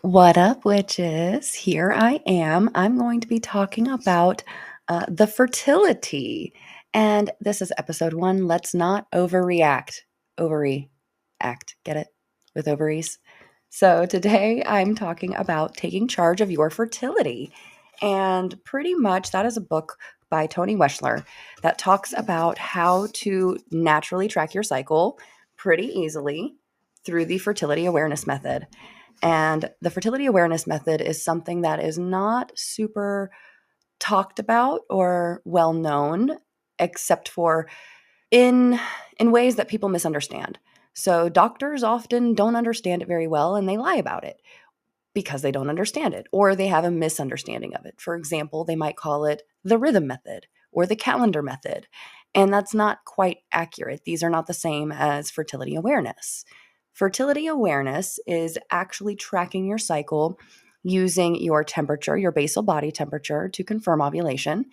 What up, witches? Here I am. I'm going to be talking about the fertility. And this is episode 1. Let's not overreact. Ovary-Act. Get it? With ovaries. So today I'm talking about taking charge of your fertility. And pretty much that is a book by Tony Weschler that talks about how to naturally track your cycle pretty easily through the fertility awareness method. And the fertility awareness method is something that is not super talked about or well known, except for in ways that people misunderstand. So doctors often don't understand it very well and they lie about it because they don't understand it or they have a misunderstanding of it. For example, they might call it the rhythm method or the calendar method. And that's not quite accurate. These are not the same as fertility awareness. Fertility awareness is actually tracking your cycle using your temperature, your basal body temperature, to confirm ovulation,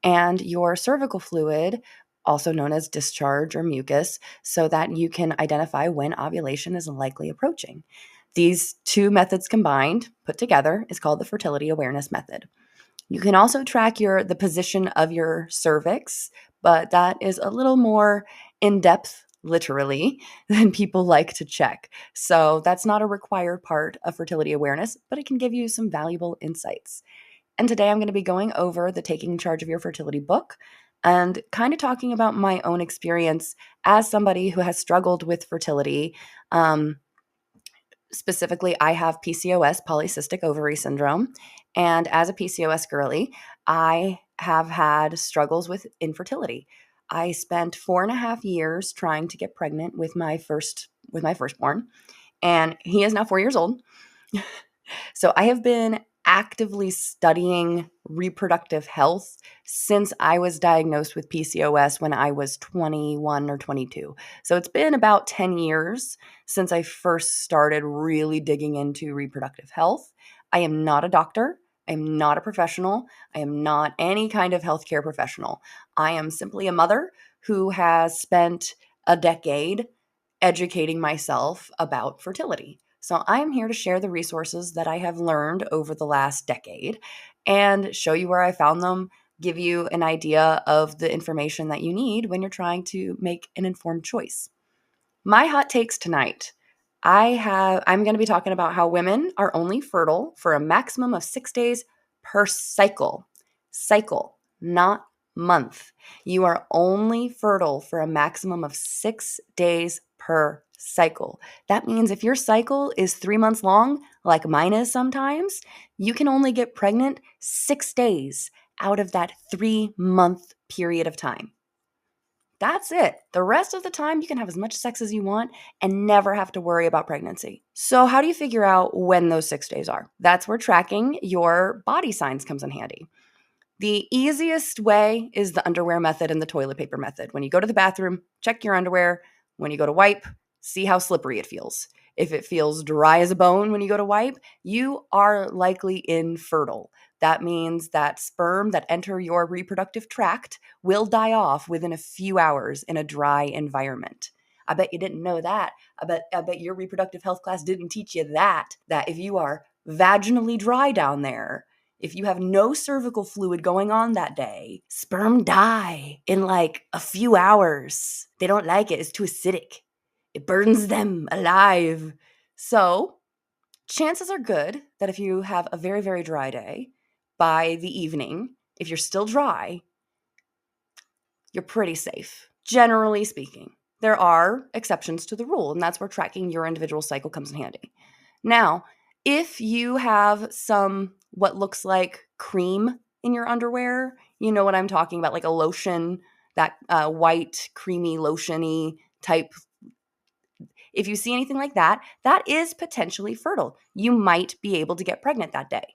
and your cervical fluid, also known as discharge or mucus, so that you can identify when ovulation is likely approaching. These two methods combined, put together, is called the fertility awareness method. You can also track the position of your cervix, but that is a little more in-depth, literally, than people like to check. So that's not a required part of fertility awareness, but it can give you some valuable insights. And today I'm going to be going over the Taking Charge of Your Fertility book and kind of talking about my own experience as somebody who has struggled with fertility. Specifically, I have PCOS, polycystic ovary syndrome. And as a PCOS girly, I have had struggles with infertility. I spent 4.5 years trying to get pregnant with my firstborn, and he is now 4 years old. So I have been actively studying reproductive health since I was diagnosed with PCOS when I was 21 or 22. So it's been about 10 years since I first started really digging into reproductive health. I am not a doctor. I am not a professional. I am not any kind of healthcare professional. I am simply a mother who has spent a decade educating myself about fertility. So I'm here to share the resources that I have learned over the last decade and show you where I found them, give you an idea of the information that you need when you're trying to make an informed choice. My hot takes tonight. I'm going to be talking about how women are only fertile for a maximum of 6 days per cycle. Cycle, not month. You are only fertile for a maximum of 6 days per cycle. That means if your cycle is 3 months long, like mine is sometimes, you can only get pregnant 6 days out of that 3-month period of time. That's it. The rest of the time, you can have as much sex as you want and never have to worry about pregnancy. So, how do you figure out when those 6 days are? That's where tracking your body signs comes in handy. The easiest way is the underwear method and the toilet paper method. When you go to the bathroom, check your underwear. When you go to wipe, see how slippery it feels. If it feels dry as a bone when you go to wipe, you are likely infertile. That means that sperm that enter your reproductive tract will die off within a few hours in a dry environment. I bet you didn't know that. I bet your reproductive health class didn't teach you that if you are vaginally dry down there, if you have no cervical fluid going on that day, sperm die in like a few hours. They don't like it. It's too acidic. It burns them alive. So, chances are good that if you have a very, very dry day, by the evening, if you're still dry, you're pretty safe, generally speaking. There are exceptions to the rule, and that's where tracking your individual cycle comes in handy. Now, if you have some what looks like cream in your underwear, you know what I'm talking about, like a lotion, that white, creamy, lotiony type. If you see anything like that, that is potentially fertile. You might be able to get pregnant that day.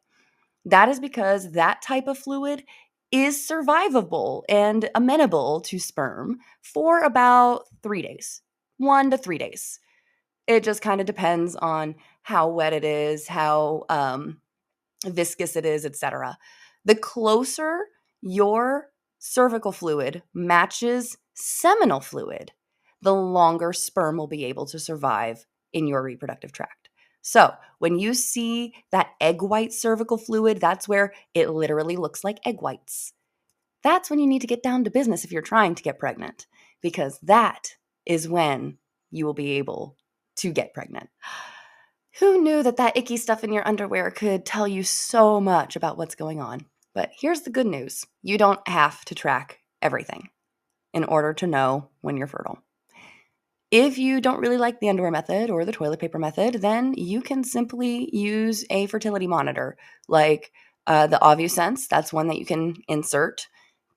That is because that type of fluid is survivable and amenable to sperm for about 3 days, 1 to 3 days. It just kind of depends on how wet it is, how viscous it is, etc. The closer your cervical fluid matches seminal fluid, the longer sperm will be able to survive in your reproductive tract. So when you see that egg white cervical fluid, that's where it literally looks like egg whites. That's when you need to get down to business if you're trying to get pregnant, because that is when you will be able to get pregnant. Who knew that that icky stuff in your underwear could tell you so much about what's going on? But here's the good news. You don't have to track everything in order to know when you're fertile. If you don't really like the underwear method or the toilet paper method, then you can simply use a fertility monitor like the OvuSense. That's one that you can insert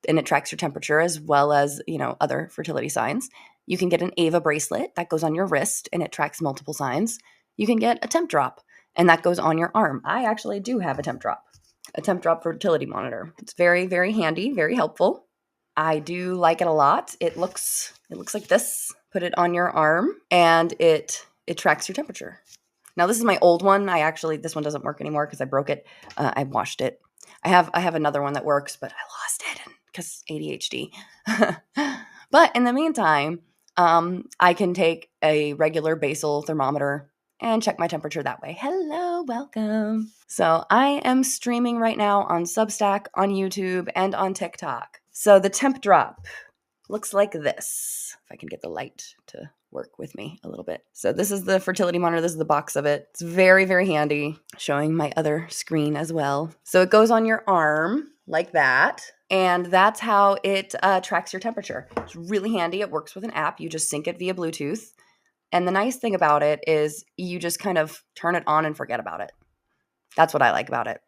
and it tracks your temperature as well as, other fertility signs. You can get an Ava bracelet that goes on your wrist and it tracks multiple signs. You can get a temp drop and that goes on your arm. I actually do have a temp drop fertility monitor. It's very, very handy, very helpful. I do like it a lot. It looks like this. Put it on your arm and it tracks your temperature. Now this is my old one. This one doesn't work anymore because I broke it. I washed it. I have another one that works, but I lost it because ADHD. But in the meantime, I can take a regular basal thermometer and check my temperature that way. Hello, welcome. So I am streaming right now on Substack, on YouTube, and on TikTok. So the temp drop looks like this. If I can get the light to work with me a little bit. So this is the fertility monitor. This is the box of it. It's very, very handy. Showing my other screen as well. So it goes on your arm like that. And that's how it tracks your temperature. It's really handy. It works with an app. You just sync it via Bluetooth. And the nice thing about it is you just kind of turn it on and forget about it. That's what I like about it.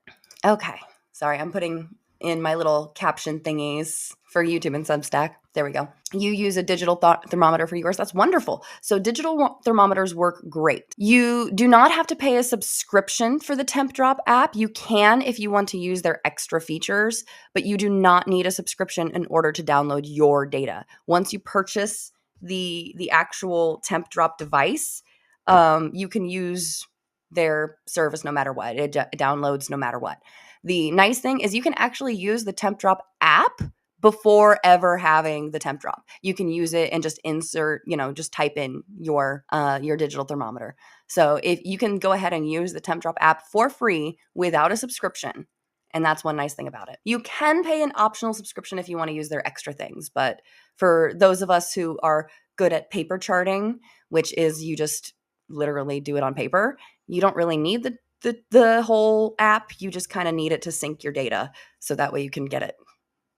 Okay. Sorry, I'm putting in my little caption thingies for YouTube and Substack. There we go. You use a digital thermometer for yours. That's wonderful. So digital thermometers work great. You do not have to pay a subscription for the Temp Drop app. You can if you want to use their extra features, but you do not need a subscription in order to download your data. Once you purchase the actual Temp Drop device, you can use their service no matter what. It downloads no matter what. The nice thing is you can actually use the Temp Drop app before ever having the temp drop. You can use it and just insert, just type in your digital thermometer. So if you can go ahead and use the Temp Drop app for free without a subscription. And that's one nice thing about it. You can pay an optional subscription if you want to use their extra things. But for those of us who are good at paper charting, which is you just literally do it on paper, you don't really need the whole app. You just kind of need it to sync your data so that way you can get it.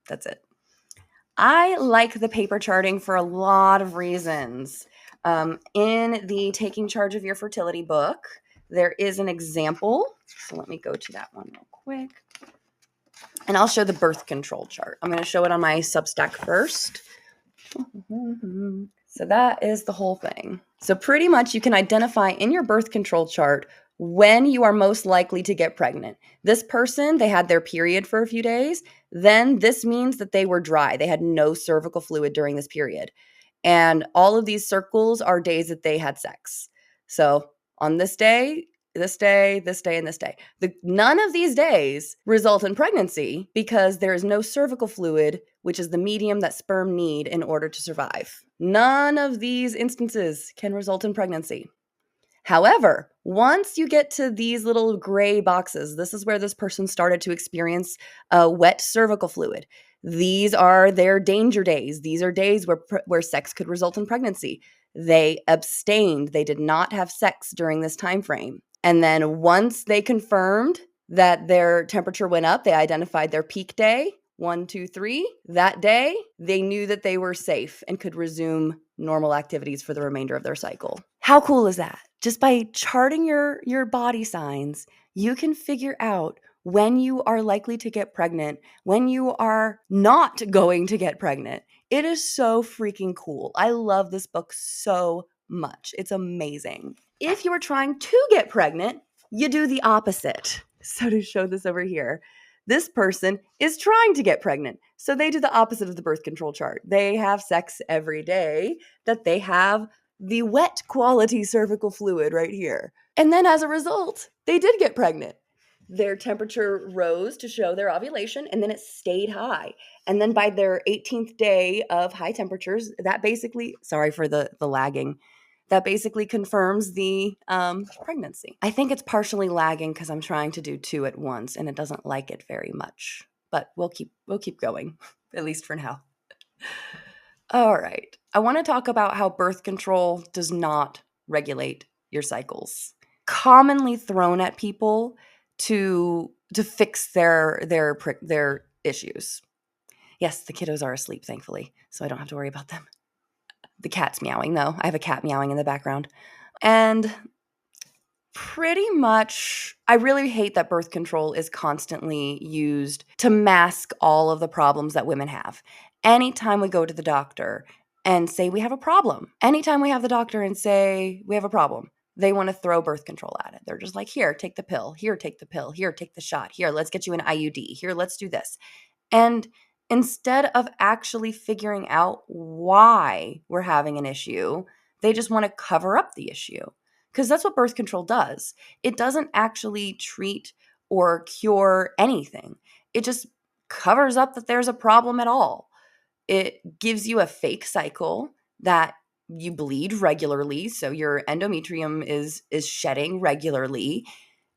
That's it. I like the paper charting for a lot of reasons. In the Taking Charge of Your Fertility book, there is an example. So let me go to that one real quick. And I'll show the birth control chart. I'm going to show it on my Substack first. So that is the whole thing. So pretty much you can identify in your birth control chart when you are most likely to get pregnant. This person, they had their period for a few days. Then this means that they were dry. They had no cervical fluid during this period. And all of these circles are days that they had sex. So on this day, this day, this day, and this day. None of these days result in pregnancy because there is no cervical fluid, which is the medium that sperm need in order to survive. None of these instances can result in pregnancy. However, once you get to these little gray boxes, this is where this person started to experience wet cervical fluid. These are their danger days. These are days where sex could result in pregnancy. They abstained. They did not have sex during this time frame. And then once they confirmed that their temperature went up, they identified their peak day, 1, 2, 3. That day, they knew that they were safe and could resume normal activities for the remainder of their cycle. How cool is that? Just by charting your body signs, you can figure out when you are likely to get pregnant, when you are not going to get pregnant. It is so freaking cool. I love this book so much. It's amazing. If you are trying to get pregnant, you do the opposite. So to show this over here, this person is trying to get pregnant. So they do the opposite of the birth control chart. They have sex every day that they have the wet quality cervical fluid right here. And then as a result, they did get pregnant. Their temperature rose to show their ovulation, and then it stayed high. And then by their 18th day of high temperatures, that basically, sorry for the lagging, that basically confirms the pregnancy. I think it's partially lagging because I'm trying to do two at once and it doesn't like it very much. But we'll keep going, at least for now. All right. I want to talk about how birth control does not regulate your cycles. Commonly thrown at people to fix their issues. Yes, the kiddos are asleep, thankfully, so I don't have to worry about them. The cat's meowing, though. I have a cat meowing in the background. And pretty much, I really hate that birth control is constantly used to mask all of the problems that women have. Anytime we go to the doctor and say we have a problem, anytime we have the doctor and say we have a problem, they want to throw birth control at it. They're just like, here, take the pill. Here, take the pill. Here, take the shot. Here, let's get you an IUD. Here, let's do this. And instead of actually figuring out why we're having an issue, they just want to cover up the issue. Because that's what birth control does. It doesn't actually treat or cure anything. It just covers up that there's a problem at all. It gives you a fake cycle that you bleed regularly, so your endometrium is shedding regularly,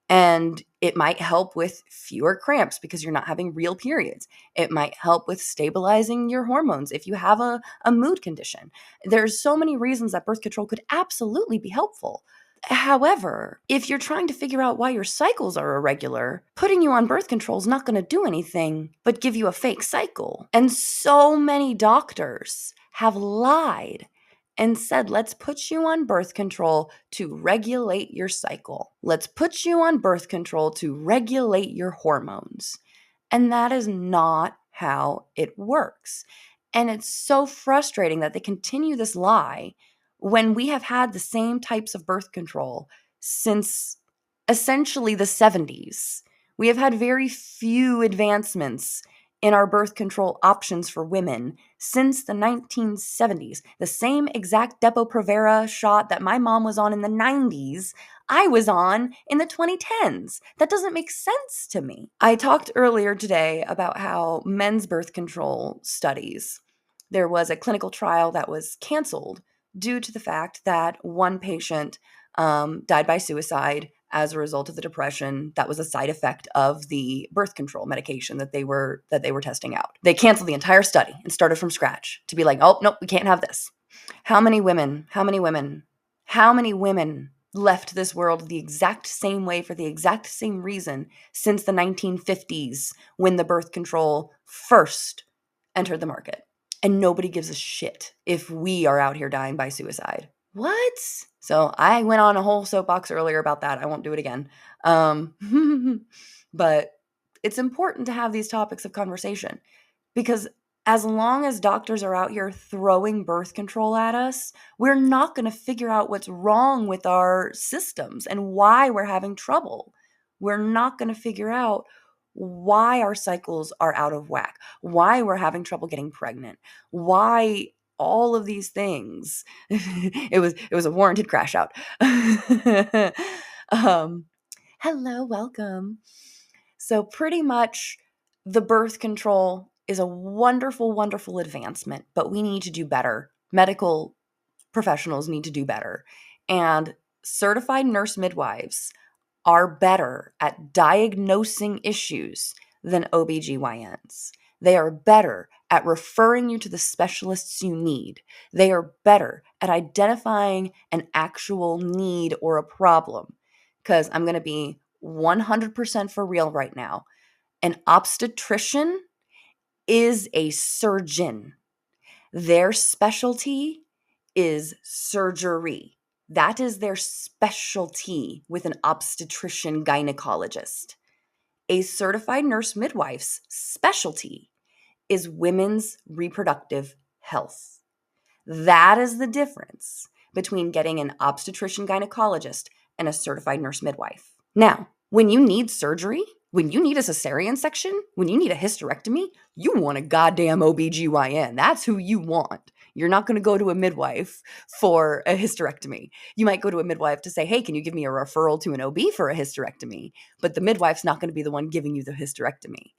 and it might help with fewer cramps because you're not having real periods. It might help with stabilizing your hormones if you have a mood condition. There's so many reasons that birth control could absolutely be helpful. However, if you're trying to figure out why your cycles are irregular, putting you on birth control is not going to do anything but give you a fake cycle. And so many doctors have lied and said, let's put you on birth control to regulate your cycle. Let's put you on birth control to regulate your hormones. And that is not how it works. And it's so frustrating that they continue this lie when we have had the same types of birth control since essentially the 70s. We have had very few advancements in our birth control options for women since the 1970s. The same exact Depo-Provera shot that my mom was on in the 90s, I was on in the 2010s. That doesn't make sense to me. I talked earlier today about how men's birth control studies, there was a clinical trial that was canceled due to the fact that one patient died by suicide as a result of the depression that was a side effect of the birth control medication that they were testing out. They canceled the entire study and started from scratch to be like, oh, nope, we can't have this. How many women left this world the exact same way for the exact same reason since the 1950s when the birth control first entered the market? And nobody gives a shit if we are out here dying by suicide. What? So I went on a whole soapbox earlier about that. I won't do it again. But it's important to have these topics of conversation because as long as doctors are out here throwing birth control at us, we're not going to figure out what's wrong with our systems and why we're having trouble. We're not going to figure out why our cycles are out of whack, why we're having trouble getting pregnant, why all of these things. It was a warranted crash out. Hello, welcome. So pretty much the birth control is a wonderful, wonderful advancement, but we need to do better. Medical professionals need to do better. And certified nurse midwives are better at diagnosing issues than OBGYNs. They are better at referring you to the specialists you need. They are better at identifying an actual need or a problem. Because I'm going to be 100% for real right now. An obstetrician is a surgeon. Their specialty is surgery. That is their specialty with an obstetrician gynecologist. A certified nurse midwife's specialty is women's reproductive health. That is the difference between getting an obstetrician gynecologist and a certified nurse midwife. Now, when you need surgery, when you need a cesarean section, when you need a hysterectomy, you want a goddamn OBGYN. That's who you want. You're not going to go to a midwife for a hysterectomy. You might go to a midwife to say, hey, can you give me a referral to an OB for a hysterectomy? But the midwife's not going to be the one giving you the hysterectomy.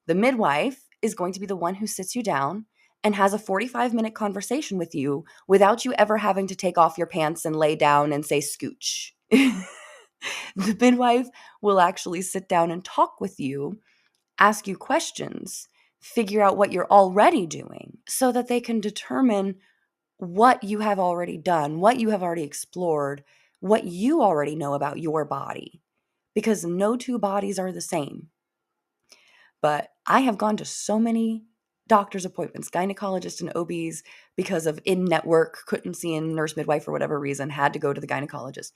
The midwife is going to be the one who sits you down and has a 45-minute conversation with you without you ever having to take off your pants and lay down and say scooch. The midwife will actually sit down and talk with you, ask you questions, figure out what you're already doing so that they can determine what you have already done, what you have already explored, what you already know about your body, because no two bodies are the same. But I have gone to so many doctor's appointments, gynecologists and OBs, because of in-network, couldn't see a nurse midwife for whatever reason, had to go to the gynecologist.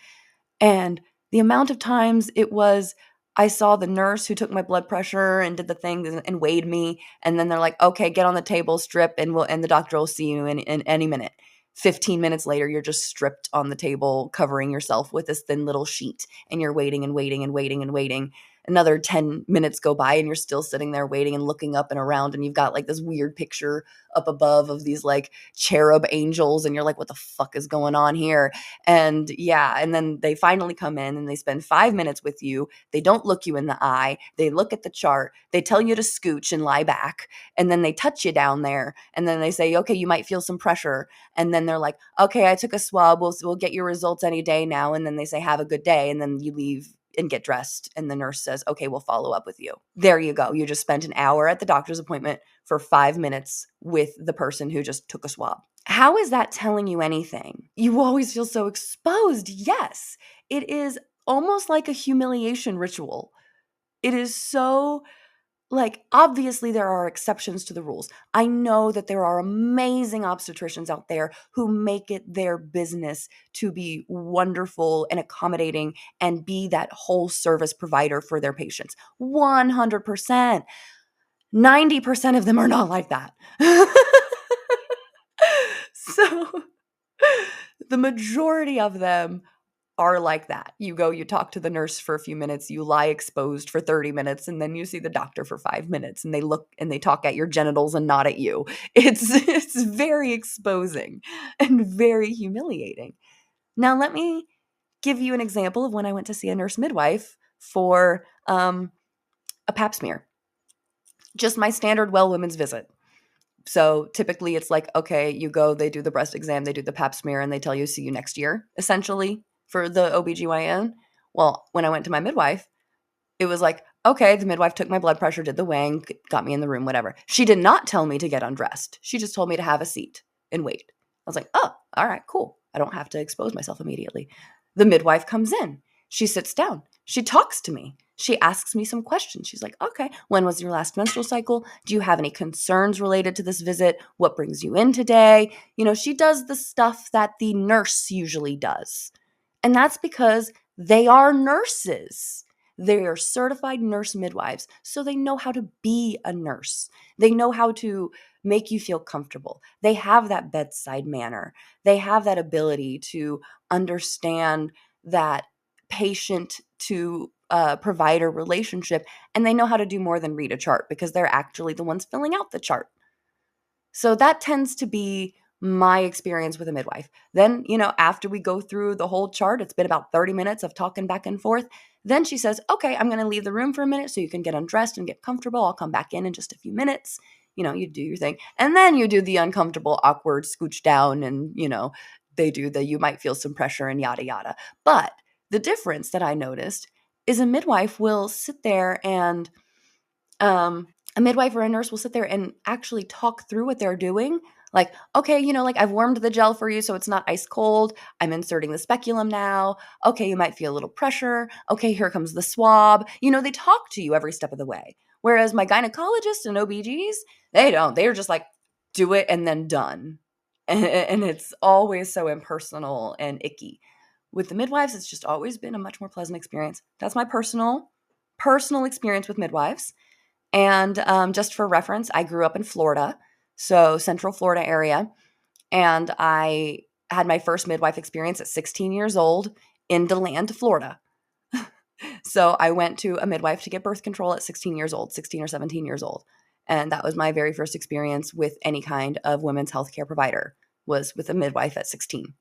And the amount of times it was, I saw the nurse who took my blood pressure and did the thing and weighed me. And then they're like, okay, get on the table, strip, and the doctor will see you in any minute. 15 minutes later, you're just stripped on the table, covering yourself with this thin little sheet. And you're waiting and waiting and waiting and waiting. Another 10 minutes go by and you're still sitting there waiting and looking up and around. And you've got like this weird picture up above of these like cherub angels. And you're like, what the fuck is going on here? And yeah, and then they finally come in and they spend 5 minutes with you. They don't look you in the eye. They look at the chart. They tell you to scooch and lie back. And then they touch you down there. And then they say, okay, you might feel some pressure. And then they're like, okay, I took a swab. We'll get your results any day now. And then they say, have a good day. And then you leave and get dressed. And the nurse says, okay, we'll follow up with you. There you go. You just spent an hour at the doctor's appointment for 5 minutes with the person who just took a swab. How is that telling you anything? You always feel so exposed. Yes, it is almost like a humiliation ritual. It is so, like, obviously there are exceptions to the rules. I know that there are amazing obstetricians out there who make it their business to be wonderful and accommodating and be that whole service provider for their patients. 100%. 90% of them are not like that. So the majority of them are like that. You go, you talk to the nurse for a few minutes, you lie exposed for 30 minutes, and then you see the doctor for 5 minutes and they look and they talk at your genitals and not at you. It's very exposing and very humiliating. Now, let me give you an example of when I went to see a nurse midwife for a pap smear. Just my standard well women's visit. So typically it's like, okay, you go, they do the breast exam, they do the pap smear, and they tell you, see you next year, essentially, for the OBGYN. Well, when I went to my midwife, it was like, okay, the midwife took my blood pressure, did the weighing, got me in the room, whatever. She did not tell me to get undressed. She just told me to have a seat and wait. I was like, oh, all right, cool. I don't have to expose myself immediately. The midwife comes in. She sits down. She talks to me. She asks me some questions. She's like, okay, when was your last menstrual cycle? Do you have any concerns related to this visit? What brings you in today? You know, she does the stuff that the nurse usually does. And that's because they are nurses. They are certified nurse midwives, so they know how to be a nurse. They know how to make you feel comfortable. They have that bedside manner. They have that ability to understand that patient to provider relationship, and they know how to do more than read a chart because they're actually the ones filling out the chart. So that tends to be my experience with a midwife. Then, you know, after we go through the whole chart, it's been about 30 minutes of talking back and forth. Then she says, okay, I'm going to leave the room for a minute so you can get undressed and get comfortable. I'll come back in just a few minutes. You know, you do your thing. And then you do the uncomfortable, awkward scooch down and, you know, they do the, you might feel some pressure and yada, yada. But the difference that I noticed is a midwife will sit there and, a midwife or a nurse will sit there and actually talk through what they're doing. Like, okay, you know, like I've warmed the gel for you so it's not ice cold. I'm inserting the speculum now. Okay, you might feel a little pressure. Okay, here comes the swab. You know, they talk to you every step of the way. Whereas my gynecologists and OBGs, they don't. They're just like, do it and then done. And it's always so impersonal and icky. With the midwives, it's just always been a much more pleasant experience. That's my personal experience with midwives. And just for reference, I grew up in Florida, so Central Florida area. And I had my first midwife experience at 16 years old in DeLand, Florida. So I went to a midwife to get birth control at 16 years old, 16 or 17 years old. And that was my very first experience with any kind of women's healthcare provider, was with a midwife at 16.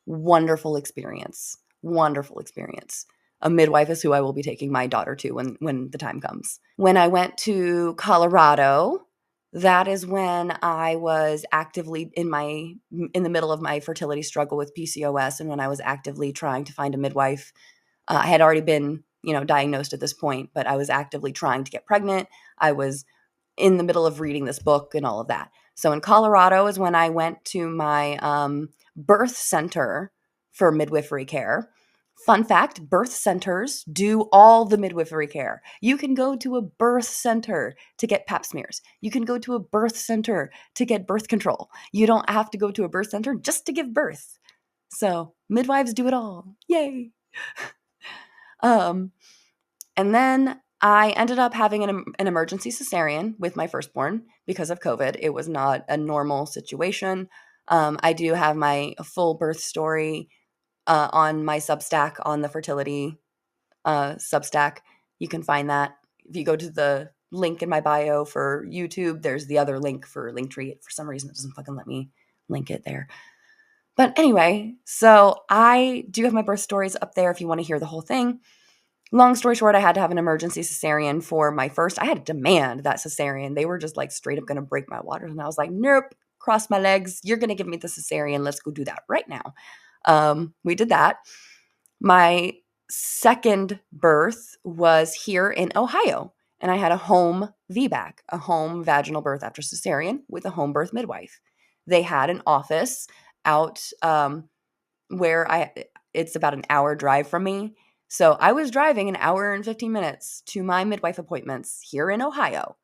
Wonderful experience. Wonderful experience. A midwife is who I will be taking my daughter to when the time comes. When I went to Colorado, That is when I was actively in the middle of my fertility struggle with PCOS, and when I was actively trying to find a midwife. I had already been, diagnosed at this point, but I was actively trying to get pregnant. I was in the middle of reading this book and all of that. So in Colorado is when I went to my birth center for midwifery care. Fun fact, birth centers do all the midwifery care. You can go to a birth center to get pap smears. You can go to a birth center to get birth control. You don't have to go to a birth center just to give birth. So midwives do it all. Yay. Um, and then I ended up having an emergency cesarean with my firstborn because of COVID. It was not a normal situation. I do have my full birth story on my Substack, on the fertility Substack. You can find that. If you go to the link in my bio for YouTube, there's the other link for Linktree. For some reason, it doesn't fucking let me link it there. But anyway, so I do have my birth stories up there if you want to hear the whole thing. Long story short, I had to have an emergency cesarean for my first. I had to demand that cesarean. They were just like straight up going to break my waters. And I was like, nope, cross my legs. You're going to give me the cesarean. Let's go do that right now. We did that. My second birth was here in Ohio. And I had a home VBAC, a home vaginal birth after cesarean with a home birth midwife. They had an office out where it's about an hour drive from me. So I was driving an hour and 15 minutes to my midwife appointments here in Ohio.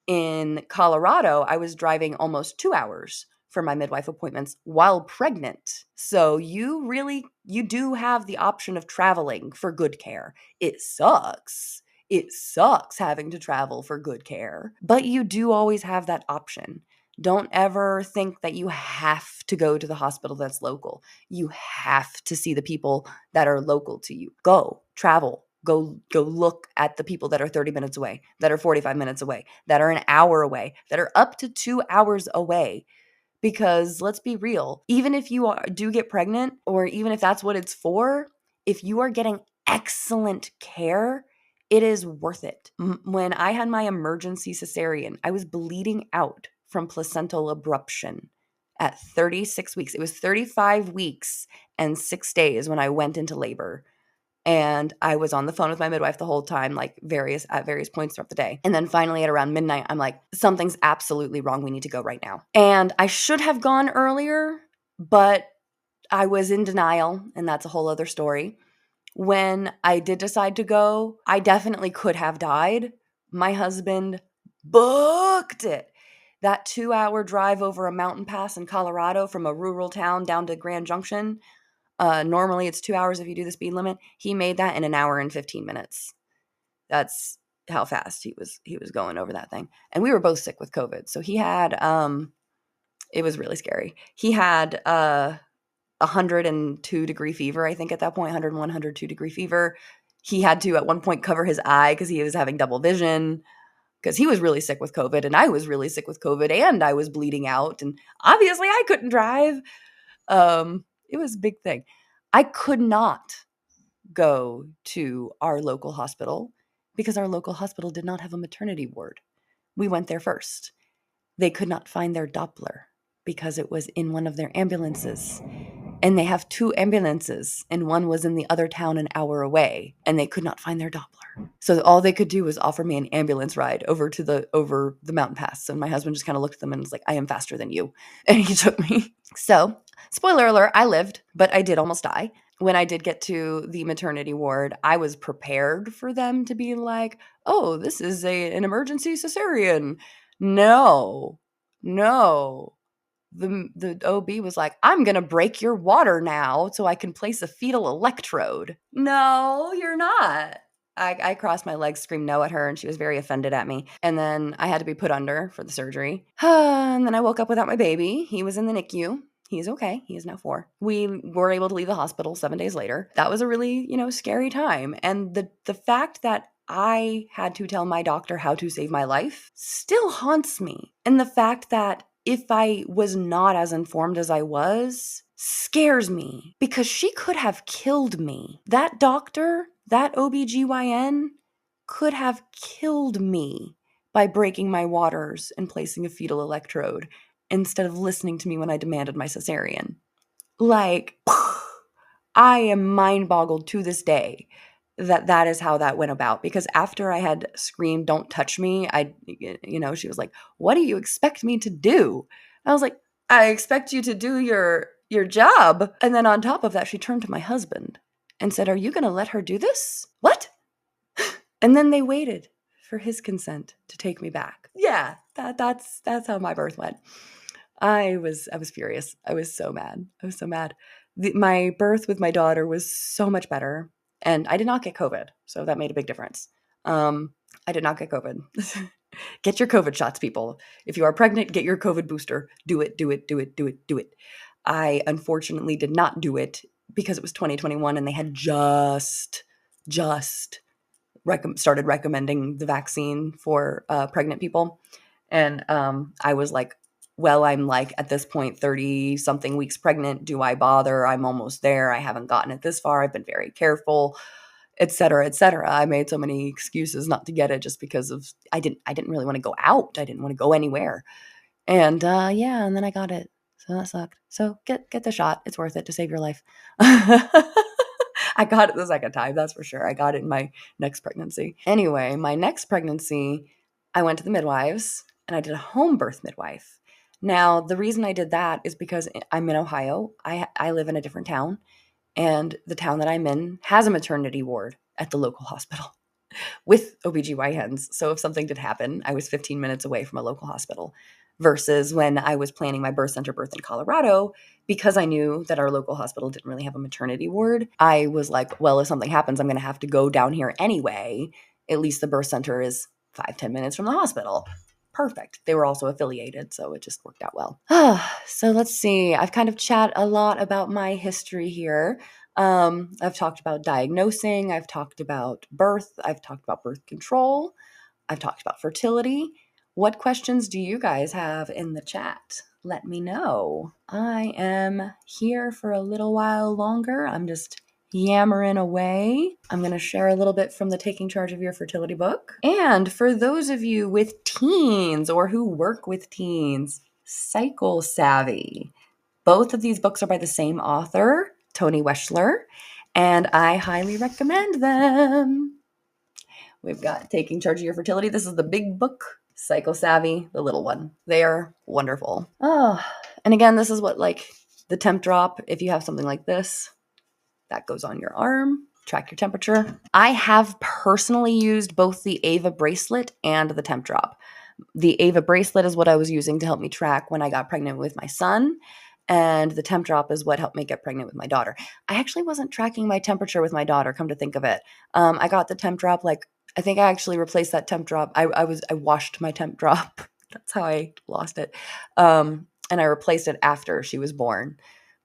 In Colorado, I was driving almost 2 hours for my midwife appointments while pregnant. So you do have the option of traveling for good care. It sucks. It sucks having to travel for good care, but you do always have that option. Don't ever think that you have to go to the hospital that's local. You have to see the people that are local to you. Go, travel, go look at the people that are 30 minutes away, that are 45 minutes away, that are an hour away, that are up to 2 hours away. Because let's be real, even if you do get pregnant, or even if that's what it's for, if you are getting excellent care, it is worth it. When I had my emergency cesarean, I was bleeding out from placental abruption at 36 weeks. It was 35 weeks and 6 days when I went into labor. And I was on the phone with my midwife the whole time, like at various points throughout the day. And then finally at around midnight, I'm like, something's absolutely wrong. We need to go right now. And I should have gone earlier, but I was in denial. And that's a whole other story. When I did decide to go, I definitely could have died. My husband booked it. That 2-hour drive over a mountain pass in Colorado from a rural town down to Grand Junction. Normally it's 2 hours if you do the speed limit. He made that in an hour and 15 minutes. That's how fast he was going over that thing. And we were both sick with COVID. So he had, it was really scary. He had 102-degree fever, I think at that point, 101, 102-degree fever. He had to at one point cover his eye because he was having double vision because he was really sick with COVID and I was really sick with COVID and I was bleeding out. And obviously I couldn't drive. It was a big thing. I could not go to our local hospital because our local hospital did not have a maternity ward. We went there first. They could not find their Doppler because it was in one of their ambulances. And they have 2 ambulances, and one was in the other town an hour away, and they could not find their Doppler. So all they could do was offer me an ambulance ride over the mountain pass. So my husband just kind of looked at them and was like, I am faster than you. And he took me. So, spoiler alert, I lived, but I did almost die. When I did get to the maternity ward, I was prepared for them to be like, oh, this is an emergency cesarean. No. The OB was like, I'm going to break your water now so I can place a fetal electrode. No, you're not. I crossed my legs, screamed no at her, and she was very offended at me. And then I had to be put under for the surgery. And then I woke up without my baby. He was in the NICU. He's okay. He is now 4. We were able to leave the hospital 7 days later. That was a really, scary time. And the fact that I had to tell my doctor how to save my life still haunts me. And the fact that if I was not as informed as I was, scares me because she could have killed me. That doctor, that OBGYN could have killed me by breaking my waters and placing a fetal electrode instead of listening to me when I demanded my cesarean. Like, I am mind boggled to this day that that is how that went about. Because after I had screamed, "Don't touch me," she was like, "What do you expect me to do?" I was like, "I expect you to do your job." And then on top of that, she turned to my husband and said, "Are you going to let her do this?" What? And then they waited for his consent to take me back. Yeah, that's how my birth went. I was furious. I was so mad. I was so mad. My birth with my daughter was so much better, and I did not get COVID, so that made a big difference. I did not get COVID. Get your COVID shots, people. If you are pregnant, get your COVID booster. Do it, do it, do it, do it, do it. I unfortunately did not do it because it was 2021 and they had just started recommending the vaccine for pregnant people. And I was like, well, I'm like at this point 30 something weeks pregnant. Do I bother? I'm almost there. I haven't gotten it this far. I've been very careful, et cetera, et cetera. I made so many excuses not to get it just because of I didn't really want to go out. I didn't want to go anywhere. And yeah, and then I got it. So that sucked. So get the shot. It's worth it to save your life. I got it the second time, that's for sure. I got it in my next pregnancy. Anyway, my next pregnancy, I went to the midwives and I did a home birth midwife. Now, the reason I did that is because I'm in Ohio. I live in a different town, and the town that I'm in has a maternity ward at the local hospital with OBGYNs. So if something did happen, I was 15 minutes away from a local hospital. Versus when I was planning my birth center birth in Colorado, because I knew that our local hospital didn't really have a maternity ward, I was like, well, if something happens, I'm going to have to go down here anyway. At least the birth center is 5-10 minutes from the hospital. Perfect. They were also affiliated, so it just worked out well. So let's see. I've kind of chat a lot about my history here. I've talked about diagnosing. I've talked about birth. I've talked about birth control. I've talked about fertility. What questions do you guys have in the chat? Let me know. I am here for a little while longer. I'm just yammering away. I'm going to share a little bit from the Taking Charge of Your Fertility book. And for those of you with teens or who work with teens, Cycle Savvy. Both of these books are by the same author, Tony Weschler, and I highly recommend them. We've got Taking Charge of Your Fertility. This is the big book. Cycle Savvy, the little one. They are wonderful. Oh, and again, this is what like the temp drop. If you have something like this, that goes on your arm. Track your temperature. I have personally used both the Ava bracelet and the temp drop. The Ava bracelet is what I was using to help me track when I got pregnant with my son. And the temp drop is what helped me get pregnant with my daughter. I actually wasn't tracking my temperature with my daughter, come to think of it. I got the temp drop I think I actually replaced that temp drop. I washed my temp drop. That's how I lost it. And I replaced it after she was born.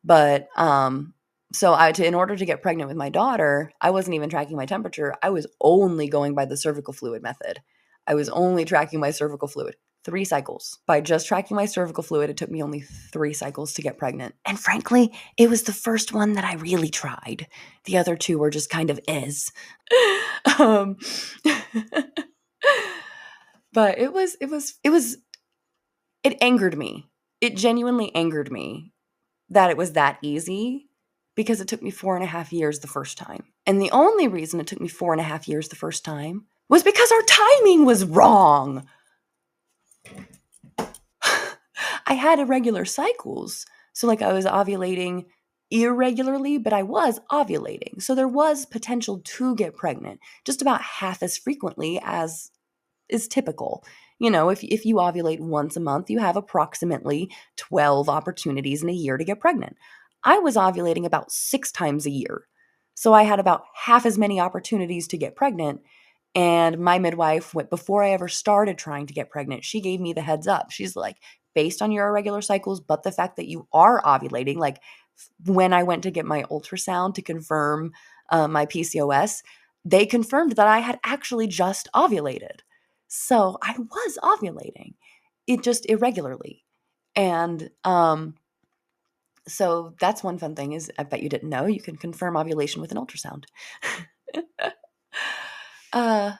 But in order to get pregnant with my daughter, I wasn't even tracking my temperature. I was only going by the cervical fluid method. I was only tracking my cervical fluid. 3 cycles. By just tracking my cervical fluid, it took me only 3 cycles to get pregnant. And frankly, it was the first one that I really tried. The other 2 were just kind of is. But it angered me. It genuinely angered me that it was that easy because it took me 4.5 years the first time. And the only reason it took me 4.5 years the first time was because our timing was wrong. I had irregular cycles. So I was ovulating irregularly, but I was ovulating. So there was potential to get pregnant, just about half as frequently as is typical. If you ovulate once a month, you have approximately 12 opportunities in a year to get pregnant. I was ovulating about 6 times a year. So I had about half as many opportunities to get pregnant. And my midwife, before I ever started trying to get pregnant, she gave me the heads up. She's like, based on your irregular cycles, but the fact that you are ovulating, when I went to get my ultrasound to confirm my PCOS, they confirmed that I had actually just ovulated. So I was ovulating, it just irregularly. And so that's one fun thing is I bet you didn't know you can confirm ovulation with an ultrasound.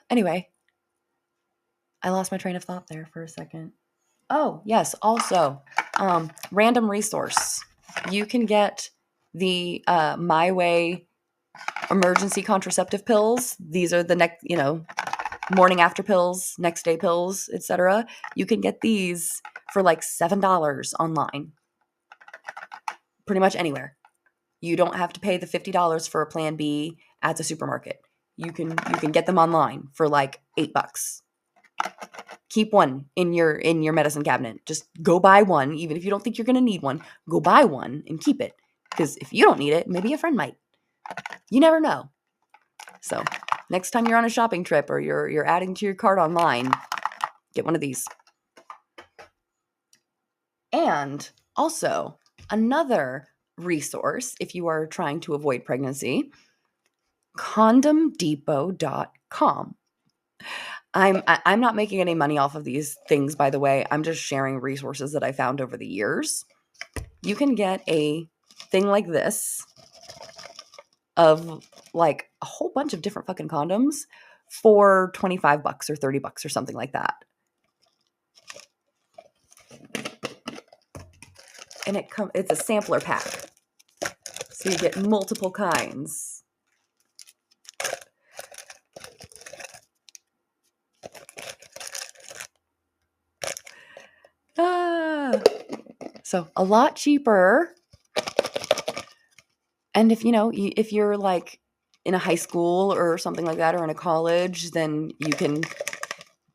Anyway, I lost my train of thought there for a second. Oh, yes. Also, random resource. You can get the My Way emergency contraceptive pills. These are the next, morning after pills, next day pills, etc. You can get these for like $7 online. Pretty much anywhere. You don't have to pay the $50 for a Plan B at the supermarket. You can get them online for like $8. Keep one in your medicine cabinet. Just go buy one, even if you don't think you're going to need one. Go buy one and keep it, because if you don't need it, maybe a friend might. You never know. So next time you're on a shopping trip or you're adding to your cart online, get one of these. And also another resource if you are trying to avoid pregnancy, condomdepot.com. I'm not making any money off of these things, by the way. I'm just sharing resources that I found over the years. You can get a thing like this of like a whole bunch of different fucking condoms for $25 or $30 or something like that. And it's a sampler pack. So you get multiple kinds. So a lot cheaper. And if you're like in a high school or something like that, or in a college, then you can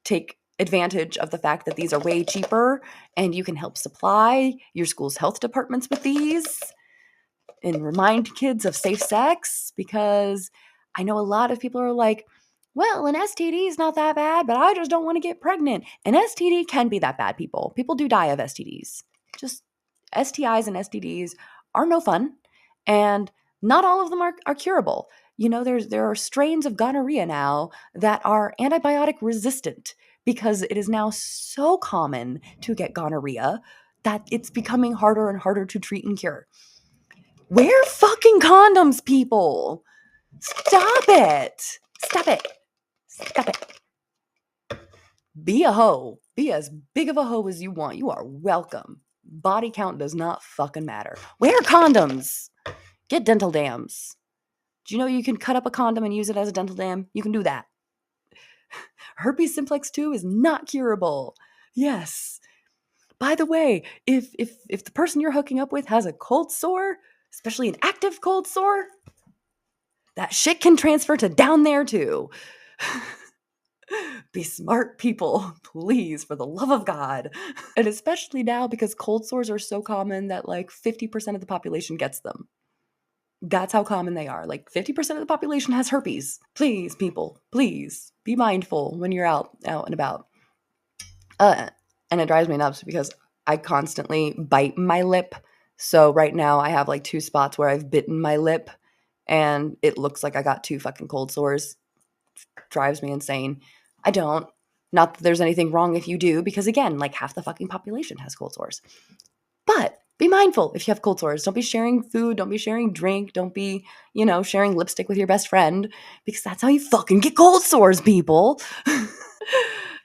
take advantage of the fact that these are way cheaper, and you can help supply your school's health departments with these and remind kids of safe sex, because I know a lot of people are like, well, an STD is not that bad, but I just don't want to get pregnant. An STD can be that bad, people. People do die of STDs. Just STIs and STDs are no fun, and not all of them are curable. There are strains of gonorrhea now that are antibiotic resistant, because it is now so common to get gonorrhea that it's becoming harder and harder to treat and cure. Wear fucking condoms, people. Stop it. Stop it. Stop it. Be a hoe. Be as big of a hoe as you want. You are welcome. Body count does not fucking matter. Wear condoms. Get dental dams. Do you know you can cut up a condom and use it as a dental dam? You can do that. Herpes simplex 2 is not curable. Yes. By the way, if the person you're hooking up with has a cold sore, especially an active cold sore, that shit can transfer to down there too. Be smart, people, please, for the love of God. And especially now, because cold sores are so common that like 50% of the population gets them. That's how common they are. Like 50% of the population has herpes. Please, people, please be mindful when you're out and about. And it drives me nuts because I constantly bite my lip. So right now I have like 2 spots where I've bitten my lip, and it looks like I got 2 fucking cold sores. Drives me insane. I don't. Not that there's anything wrong if you do, because again, like half the fucking population has cold sores. But be mindful if you have cold sores. Don't be sharing food. Don't be sharing drink. Don't be, sharing lipstick with your best friend, because that's how you fucking get cold sores, people.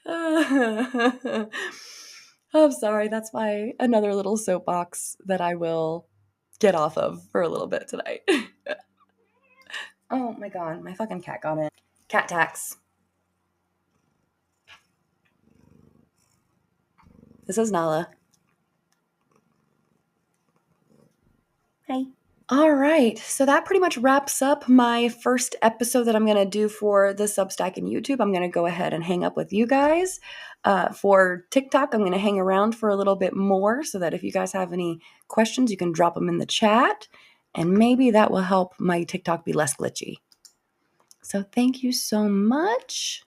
I'm sorry. That's another little soapbox that I will get off of for a little bit tonight. Oh my God, my fucking cat got it. Cat tax. This is Nala. Hi. All right. So that pretty much wraps up my first episode that I'm going to do for the Substack and YouTube. I'm going to go ahead and hang up with you guys. For TikTok, I'm going to hang around for a little bit more, so that if you guys have any questions, you can drop them in the chat, and maybe that will help my TikTok be less glitchy. So thank you so much.